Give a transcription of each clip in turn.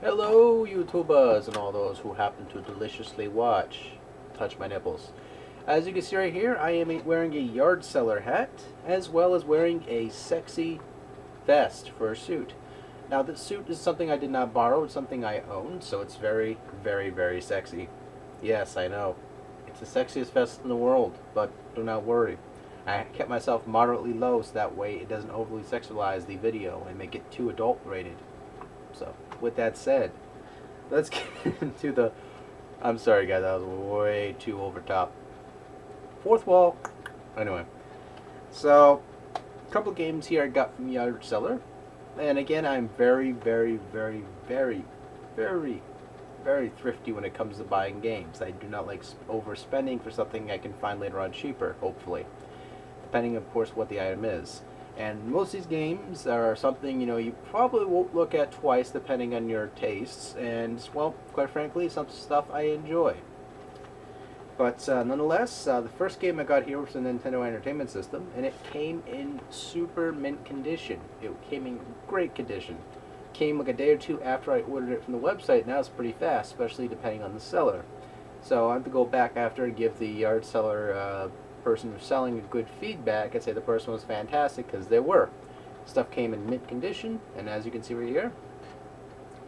Hello, YouTubers, and all those who happen to deliciously watch. Touch my nipples. As you can see right here, I am wearing a Yardsellr hat, as well as wearing a sexy vest for a suit. Now, this suit is something I did not borrow, it's something I own, so it's very, very, very sexy. Yes, I know. It's the sexiest vest in the world, but do not worry. I kept myself moderately low so that way it doesn't overly sexualize the video and make it too adult rated. So, with that said, let's get into the... I'm sorry guys, that was way too over top. Fourth wall. Anyway. So, a couple of games here I got from Yardsellr. And again, I'm very, very, very, very, very, very thrifty when it comes to buying games. I do not like overspending for something I can find later on cheaper, hopefully. Depending, of course, what the item is. And most of these games are something, you probably won't look at twice depending on your tastes. And, well, quite frankly, some stuff I enjoy. But nonetheless, the first game I got here was the Nintendo Entertainment System, and it came in super mint condition. It came in great condition. Came like a day or two after I ordered it from the website. Now it's pretty fast, especially depending on the seller. So I have to go back after and give the Yardsellr person who's selling a good feedback and say the person was fantastic, because they were. Stuff came in mint condition, and as you can see right here,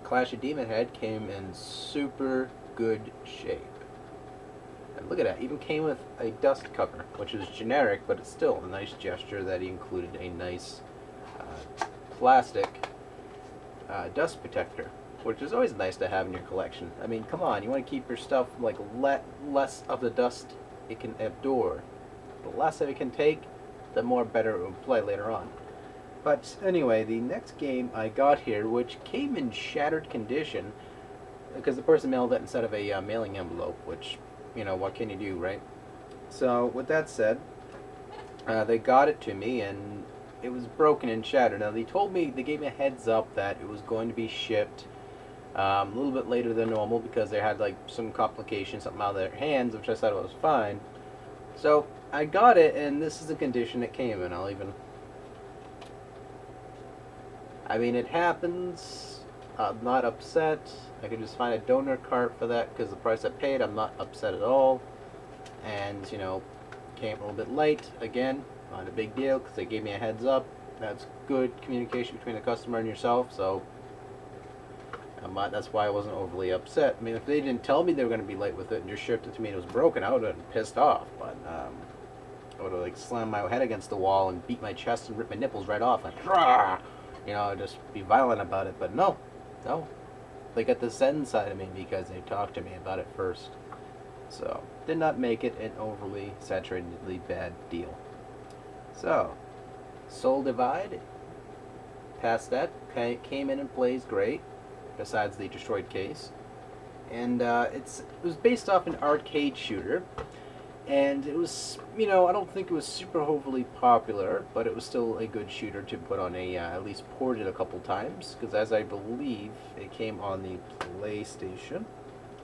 Clash of Demon Head came in super good shape. And look at that, even came with a dust cover, which is generic, but it's still a nice gesture that he included a nice plastic dust protector, which is always nice to have in your collection. I mean, come on, you want to keep your stuff like less of the dust it can absorb. The less that it can take, the more better it will play later on. But anyway, the next game I got here, which came in shattered condition, because the person mailed it instead of a mailing envelope, which, what can you do, right? So, with that said, they got it to me, and it was broken and shattered. Now, they gave me a heads up that it was going to be shipped a little bit later than normal, because they had, like, some complications, something out of their hands, which I thought was fine. So, I got it, and this is the condition it came in. I mean, it happens. I'm not upset. I could just find a donor cart for that, because the price I paid, I'm not upset at all. And, came a little bit late. Again, not a big deal, because they gave me a heads up. That's good communication between the customer and yourself, so that's why I wasn't overly upset. I mean, if they didn't tell me they were going to be late with it and just shipped it to me and it was broken, I would have been pissed off. But I would have like slammed my head against the wall and beat my chest and ripped my nipples right off, like, rah! Just be violent about it. But no, they got the Zen side of me because they talked to me about it first. So, did not make it an overly saturatedly bad deal. So, Soul Divide, past that, came in and plays great, besides the destroyed case. And it was based off an arcade shooter, and it was, I don't think it was super overly popular, but it was still a good shooter to put on at least ported a couple times, because as I believe, it came on the PlayStation,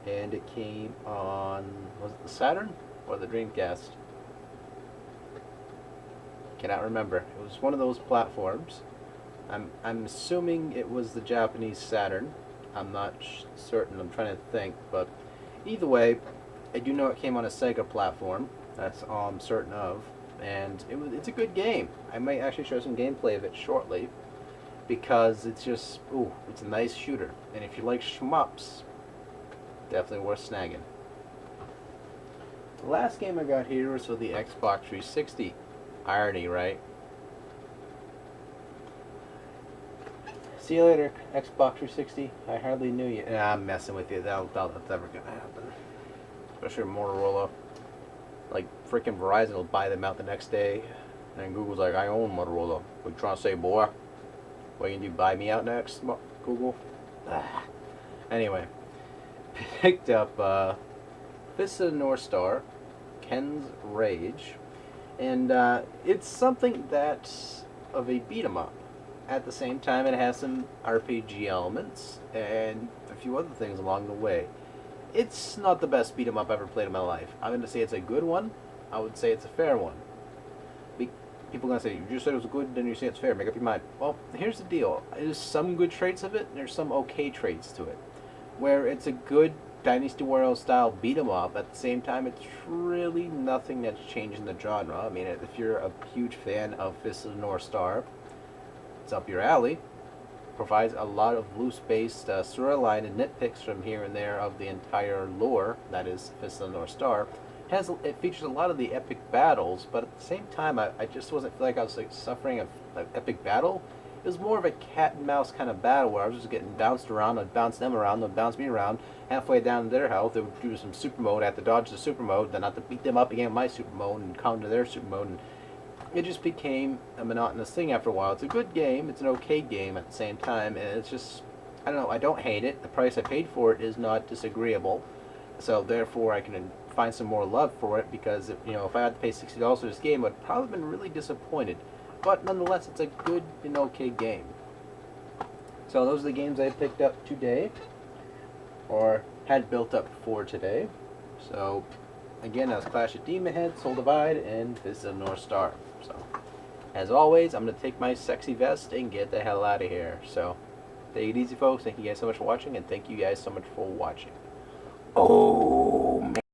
and it came on, was it the Saturn or the Dreamcast? Cannot remember. It was one of those platforms. I'm assuming it was the Japanese Saturn. I'm not certain. I'm trying to think, but either way, I do know it came on a Sega platform. That's all I'm certain of, and it's a good game. I might actually show some gameplay of it shortly, because it's just it's a nice shooter, and if you like shmups, definitely worth snagging. The last game I got here was for the Xbox 360. Irony, right? See you later, Xbox 360. I hardly knew you. Nah, I'm messing with you. That's never gonna happen. Especially Motorola. Like, freaking Verizon will buy them out the next day. And Google's like, I own Motorola. What you trying to say, boy? What you gonna do, buy me out next, Google? Anyway. Picked up Fist of the North Star, Ken's Rage. And it's something that's of a beat-em up. At the same time, it has some RPG elements and a few other things along the way. It's not the best beat 'em up I've ever played in my life. I'm going to say it's a good one. I would say it's a fair one. people are going to say, you just said it was good, then you say it's fair. Make up your mind. Well, here's the deal. There's some good traits of it, and there's some okay traits to it. Where it's a good Dynasty Warriors style beat 'em up, at the same time, it's really nothing that's changing the genre. I mean, if you're a huge fan of Fist of the North Star, it's up your alley. Provides a lot of loose-based storyline and nitpicks from here and there of the entire lore that is Fist of the North Star. It features a lot of the epic battles, but at the same time, I just wasn't feel like I was like suffering an epic battle. It was more of a cat and mouse kind of battle where I was just getting bounced around. I'd bounce them around, they'd bounce me around. Halfway down their health, they would do some super mode. I had to dodge the super mode, then I had to beat them up again with my super mode and counter their super mode. And it just became a monotonous thing after a while. It's a good game, it's an okay game at the same time, and it's just, I don't know, I don't hate it. The price I paid for it is not disagreeable, so therefore I can find some more love for it, because if, if I had to pay $60 for this game, I'd probably been really disappointed. But nonetheless, it's a good and okay game. So those are the games I picked up today, or had built up for today. So again, that was Clash of Demon Head, Soul Divide, and Fist of the North Star. So as always, I'm going to take my sexy vest and get the hell out of here. So take it easy, folks. Thank you guys so much for watching, and thank you guys so much for watching. Oh!